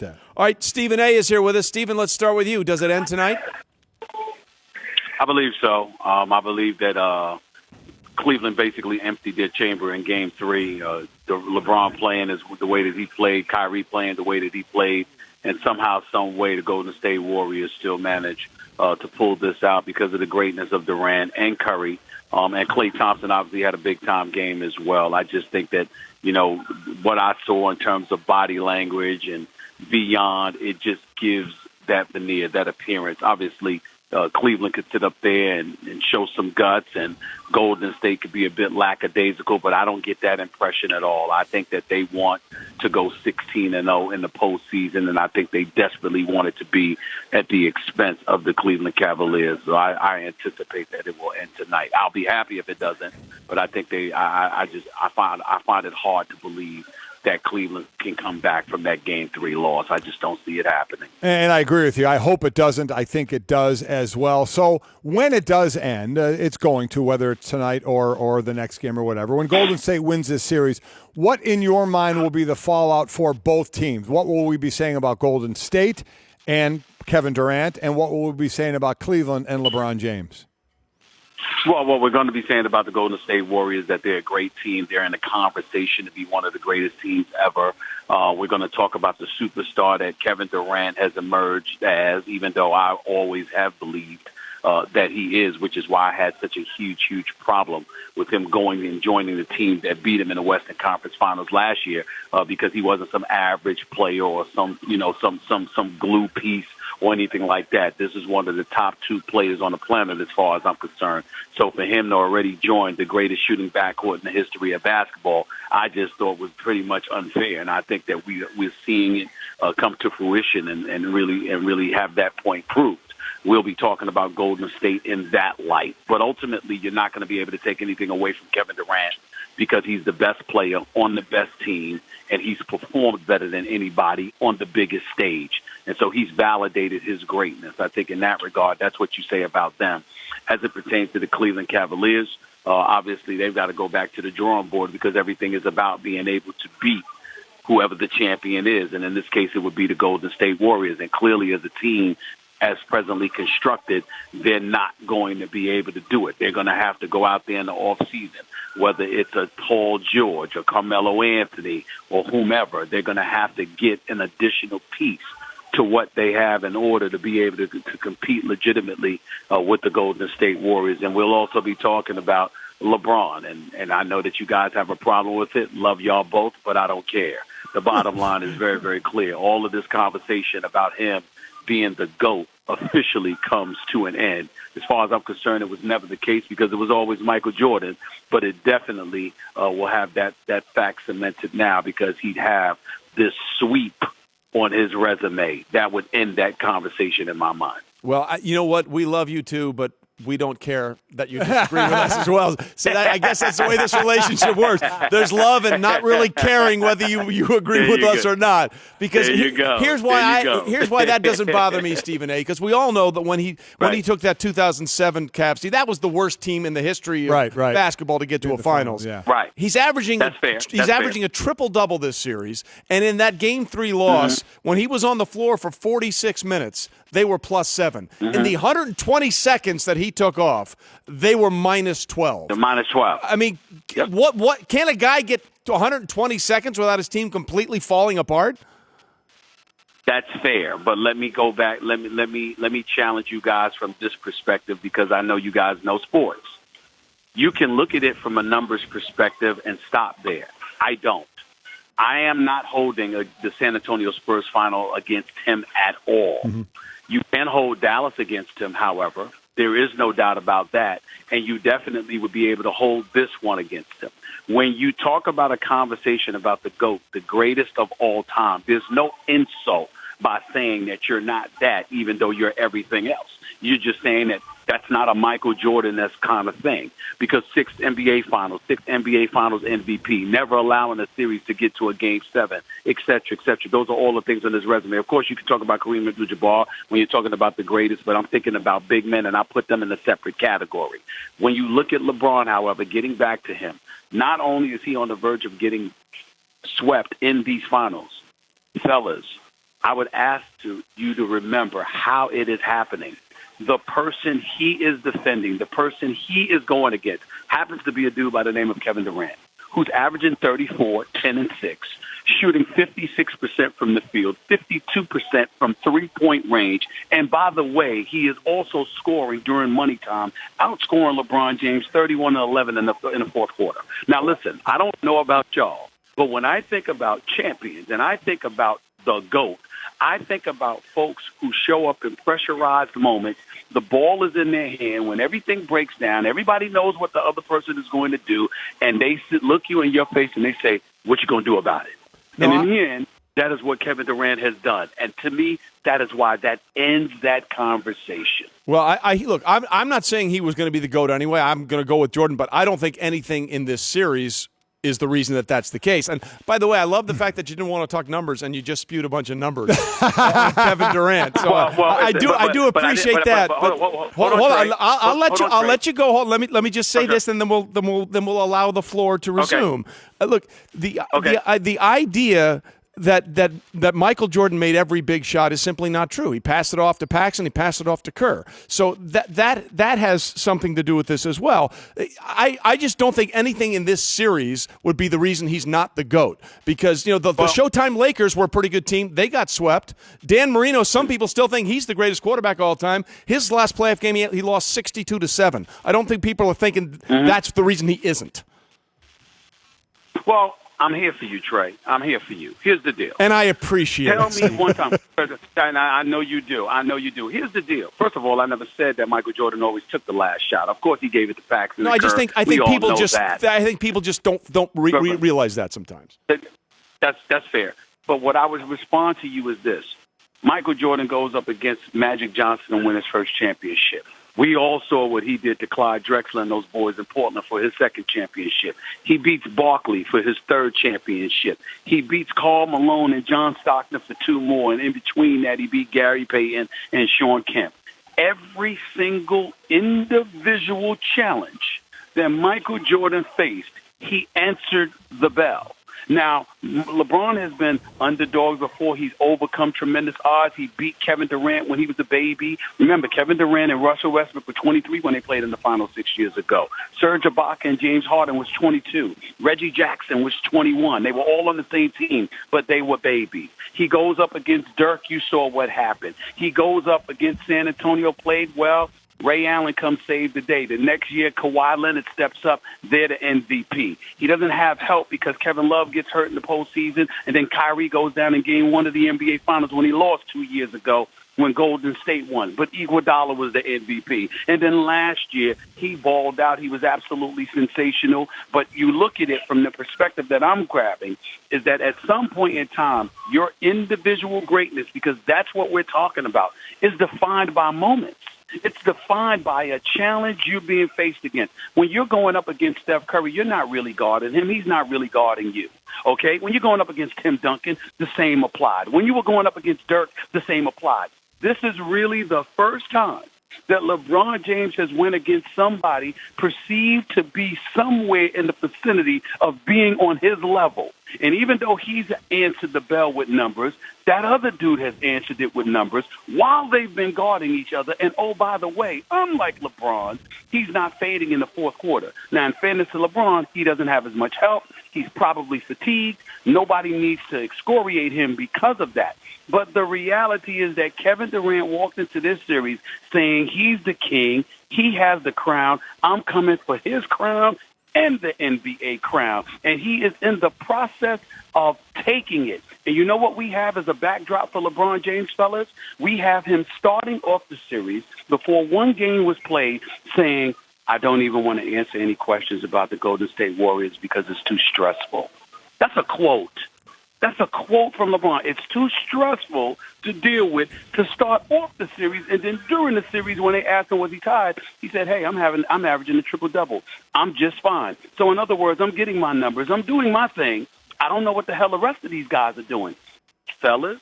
All right, Stephen A. is here with us. Stephen, let's start with you. Does it end tonight? I believe so. I believe that Cleveland basically emptied their chamber in Game 3. The LeBron playing is the way that he played, Kyrie playing the way that he played, and somehow, some way, the Golden State Warriors still managed to pull this out because of the greatness of Durant and Curry. And Klay Thompson obviously had a big-time game as well. I just think that, what I saw in terms of body language and beyond, it just gives that veneer, that appearance. Obviously, Cleveland could sit up there and show some guts, and Golden State could be a bit lackadaisical, but I don't get that impression at all. I think that they want to go 16-0 in the postseason, and I think they desperately want it to be at the expense of the Cleveland Cavaliers. So I anticipate that it will end tonight. I'll be happy if it doesn't, but I think I find it hard to believe that Cleveland can come back from that Game 3 loss. I just don't see it happening. And I agree with you. I hope it doesn't. I think it does as well. So when it does end, it's going to, whether it's tonight or the next game or whatever, when Golden State wins this series, what in your mind will be the fallout for both teams? What will we be saying about Golden State and Kevin Durant, and what will we be saying about Cleveland and LeBron James? Well, what we're going to be saying about the Golden State Warriors, that they're a great team. They're in the conversation to be one of the greatest teams ever. We're going to talk about the superstar that Kevin Durant has emerged as, even though I always have believed that he is, which is why I had such a huge problem with him going and joining the team that beat him in the Western Conference Finals last year, because he wasn't some average player or some glue piece or anything like that. This is one of the top 2 players on the planet as far as I'm concerned. So for him to already join the greatest shooting backcourt in the history of basketball, I just thought was pretty much unfair. And I think that we're seeing it come to fruition and really have that point proved. We'll be talking about Golden State in that light. But ultimately, you're not going to be able to take anything away from Kevin Durant because he's the best player on the best team, and he's performed better than anybody on the biggest stage. And so he's validated his greatness. I think in that regard, that's what you say about them. As it pertains to the Cleveland Cavaliers, obviously they've got to go back to the drawing board because everything is about being able to beat whoever the champion is. And in this case, it would be the Golden State Warriors. And clearly as a team, as presently constructed, they're not going to be able to do it. They're going to have to go out there in the offseason, whether it's a Paul George or Carmelo Anthony or whomever. They're going to have to get an additional piece to what they have in order to be able to compete legitimately with the Golden State Warriors. And we'll also be talking about LeBron. And I know that you guys have a problem with it. Love y'all both, but I don't care. The bottom line is very, very clear. All of this conversation about him being the GOAT officially comes to an end. As far as I'm concerned, it was never the case because it was always Michael Jordan, but it definitely will have that fact cemented now because he'd have this sweep on his resume that would end that conversation in my mind. Well, you know what? We love you too, but we don't care that you disagree with us as well. So I guess that's the way this relationship works. There's love and not really caring whether you agree with us or not. Because here's why that doesn't bother me, Stephen A. Because we all know that when he took that 2007 Cavs team, that was the worst team in the history of basketball to get to a finals. Yeah. Right. He's averaging a triple-double this series. And in that Game 3 loss, when he was on the floor for 46 minutes, they were +7. In the 120 seconds that he took off, they were -12. They're -12. I mean, what can a guy get to 120 seconds without his team completely falling apart? That's fair, but let me go back. Let me challenge you guys from this perspective because I know you guys know sports. You can look at it from a numbers perspective and stop there. I don't. I am not holding the San Antonio Spurs final against him at all. You can hold Dallas against him, however. There is no doubt about that. And you definitely would be able to hold this one against him. When you talk about a conversation about the GOAT, the greatest of all time, there's no insult by saying that you're not that, even though you're everything else. You're just saying that that's not a Michael Jordan-esque kind of thing because 6 NBA Finals MVP, never allowing a series to get to a Game 7, et cetera, et cetera. Those are all the things on his resume. Of course, you can talk about Kareem Abdul-Jabbar when you're talking about the greatest, but I'm thinking about big men, and I put them in a separate category. When you look at LeBron, however, getting back to him, not only is he on the verge of getting swept in these finals, fellas, I would ask you to remember how it is happening. The person he is defending, the person he is going against, happens to be a dude by the name of Kevin Durant, who's averaging 34, 10, and 6, shooting 56% from the field, 52% from three-point range. And by the way, he is also scoring during money time, outscoring LeBron James 31-11 in the fourth quarter. Now, listen, I don't know about y'all, but when I think about champions and I think about the GOAT, I think about folks who show up in pressurized moments. The ball is in their hand. When everything breaks down, everybody knows what the other person is going to do, and they look you in your face and they say, what you going to do about it? No, and in the end, that is what Kevin Durant has done. And to me, that is why that ends that conversation. Well, look, I'm not saying he was going to be the GOAT anyway. I'm going to go with Jordan, but I don't think anything in this series is the reason that that's the case. And by the way, I love the fact that you didn't want to talk numbers and you just spewed a bunch of numbers on Kevin Durant. So I do appreciate that. Hold on. I'll let you go. Hold. Let me just say this, and then we'll allow the floor to resume. Okay. Look, the idea that Michael Jordan made every big shot is simply not true. He passed it off to Paxson. He passed it off to Kerr. So that has something to do with this as well. I just don't think anything in this series would be the reason he's not the GOAT, because the Showtime Lakers were a pretty good team. They got swept. Dan Marino, some people still think he's the greatest quarterback of all time. His last playoff game, he lost 62-7. I don't think people are thinking that's the reason he isn't. Well, I'm here for you, Trey. I'm here for you. Here's the deal. And I appreciate it. Tell me one time. And I know you do. Here's the deal. First of all, I never said that Michael Jordan always took the last shot. Of course, he gave it to Paxson. No, I think people just don't realize that sometimes. That's fair. But what I would respond to you is this. Michael Jordan goes up against Magic Johnson and win his first championship. We all saw what he did to Clyde Drexler and those boys in Portland for his second championship. He beats Barkley for his third championship. He beats Karl Malone and John Stockton for 2 more, and in between that, he beat Gary Payton and Sean Kemp. Every single individual challenge that Michael Jordan faced, he answered the bell. Now, LeBron has been underdog before. He's overcome tremendous odds. He beat Kevin Durant when he was a baby. Remember, Kevin Durant and Russell Westbrook were 23 when they played in the finals 6 years ago. Serge Ibaka and James Harden was 22. Reggie Jackson was 21. They were all on the same team, but they were babies. He goes up against Dirk. You saw what happened. He goes up against San Antonio, played well. Ray Allen comes save the day. The next year, Kawhi Leonard steps up. They're the MVP. He doesn't have help because Kevin Love gets hurt in the postseason, and then Kyrie goes down in Game 1 of the NBA Finals when he lost 2 years ago when Golden State won. But Iguodala was the MVP. And then last year, he balled out. He was absolutely sensational. But you look at it from the perspective that I'm grabbing, is that at some point in time, your individual greatness, because that's what we're talking about, is defined by moments. It's defined by a challenge you're being faced against. When you're going up against Steph Curry, you're not really guarding him. He's not really guarding you. Okay? When you're going up against Tim Duncan, the same applied. When you were going up against Dirk, the same applied. This is really the first time that LeBron James has went against somebody perceived to be somewhere in the vicinity of being on his level. And even though he's answered the bell with numbers, that other dude has answered it with numbers while they've been guarding each other. And, oh, by the way, unlike LeBron, he's not fading in the fourth quarter. Now, in fairness to LeBron, he doesn't have as much help. He's probably fatigued. Nobody needs to excoriate him because of that. But the reality is that Kevin Durant walked into this series saying he's the king. He has the crown. I'm coming for his crown and the NBA crown. And he is in the process of taking it. And you know what we have as a backdrop for LeBron James, fellas? We have him starting off the series before one game was played saying, I don't even want to answer any questions about the Golden State Warriors because it's too stressful. That's a quote. That's a quote from LeBron. It's too stressful to deal with to start off the series, and then during the series, when they asked him was he tired, he said, "Hey, I'm averaging a triple-double. I'm just fine." So, in other words, I'm getting my numbers. I'm doing my thing. I don't know what the hell the rest of these guys are doing, fellas.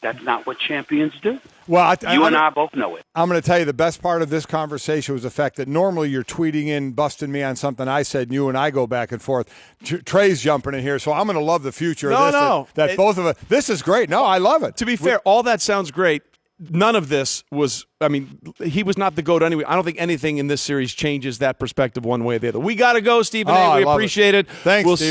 That's not what champions do. Well, You and I both know it. I'm going to tell you the best part of this conversation was the fact that normally you're tweeting in, busting me on something I said, and you and I go back and forth. Trey's jumping in here, so I'm going to love the future of this. That both of us. This is great. No, I love it. To be fair, all that sounds great. None of this was, I mean, he was not the GOAT anyway. I don't think anything in this series changes that perspective one way or the other. We got to go, Stephen A. We appreciate it. Thanks, We'll Stephen.